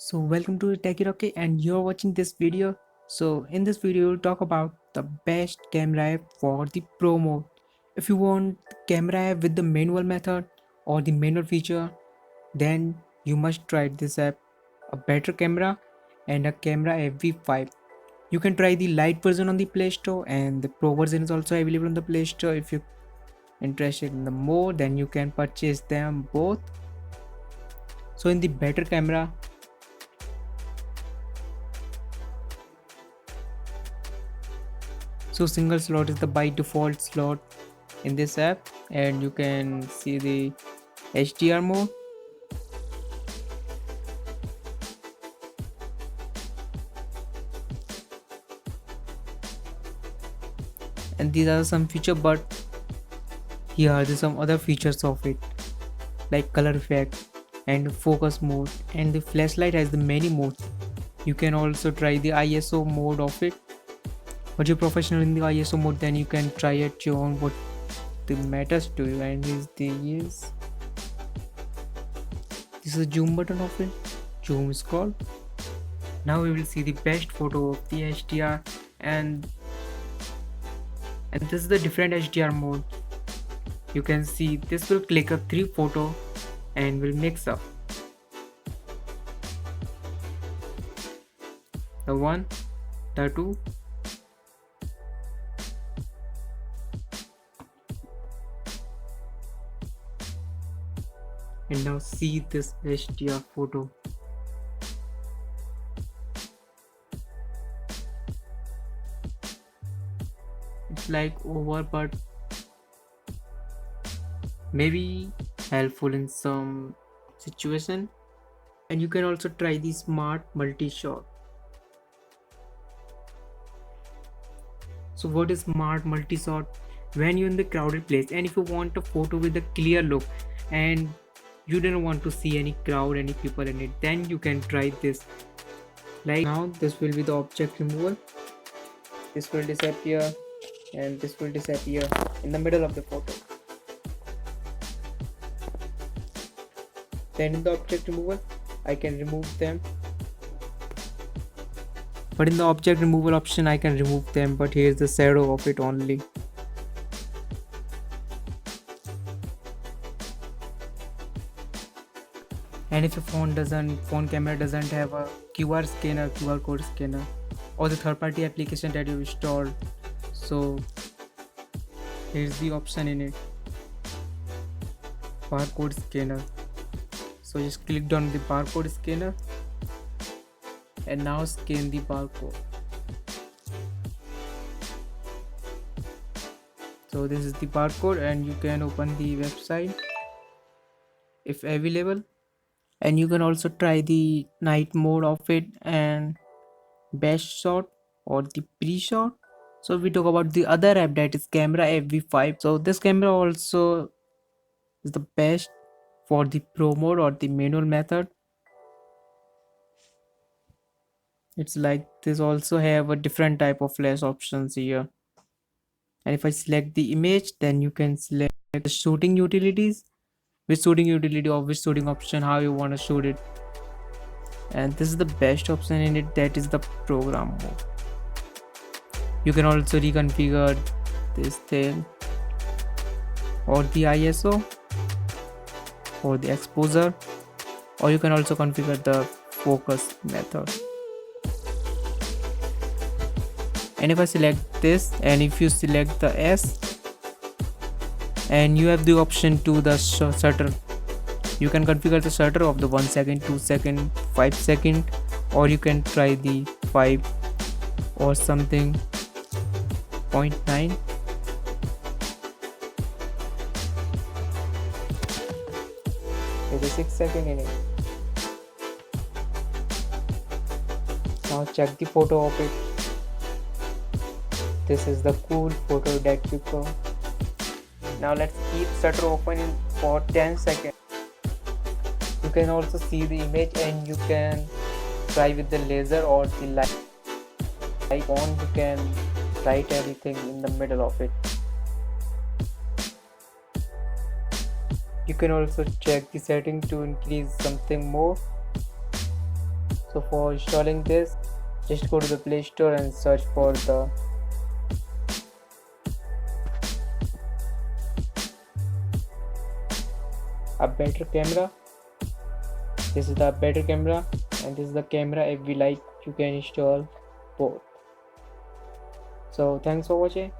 So welcome to Techy Roque and you're watching this video. So in this video we'll talk about the best camera app for the pro mode. If you want camera app with the manual method or the manual feature, then you must try this app. A better camera and a camera FV5. You can try the light version on the Play Store and the pro version is also available on the Play Store. If you're interested in the more, then you can purchase them both. So in the better camera, so single slot is the by default slot in this app, and you can see the HDR mode, and these are some features, but here are some other features of it, like color effect and focus mode, and the flashlight has the many modes. You can also try the ISO mode of it, but you're professional in the ISO mode, then you can try at your own what the matters to you. And this is the zoom button of it. Zoom is called. Now we will see the best photo of the HDR, and this is the different HDR mode. You can see this will click a 3 photo and will mix up the 1, the 2, and now see this HDR photo. It's like over, but maybe helpful in some situation. And you can also try the smart multi-shot. So what is smart multi-shot? When you're in the crowded place and if you want a photo with a clear look and you don't want to see any crowd, any people in it, then you can try this. Like now this will be the object removal. This will disappear and this will disappear in the middle of the photo. Then in the object removal I can remove them, but in the object removal option I can remove them, but here's the shadow of it only. And if your phone camera doesn't have a QR code scanner, or the third-party application that you installed, so here's the option in it, barcode scanner. So just click on the barcode scanner and now scan the barcode. So this is the barcode and you can open the website if available. And you can also try the night mode of it and best shot or the pre-shot. So we talk about the other app, that is camera FV5. So this camera also is the best for the pro mode or the manual method. It's like this also have a different type of flash options here. And if I select the image, then you can select the shooting utilities, which shooting utility or which shooting option, how you want to shoot it. And this is the best option in it, that is the program mode. You can also reconfigure this thing or the ISO or the exposure, or you can also configure the focus method. And if I select this and if you select the S, and you have the option to the shutter, you can configure the shutter of the 1 second, 2 second, 5 second, or you can try the 5 or something 0.9. There's a 6 second in it. Now check the photo of it. This is the cool photo that you got. Now let's keep shutter open for 10 seconds. You can also see the image and you can try with the laser or the light on. You can write anything in the middle of it. You can also check the setting to increase something more. So for installing this, just go to the Play Store and search for the a better camera. This is the better camera, and this is the camera. If we like, you can install both. So thanks for watching.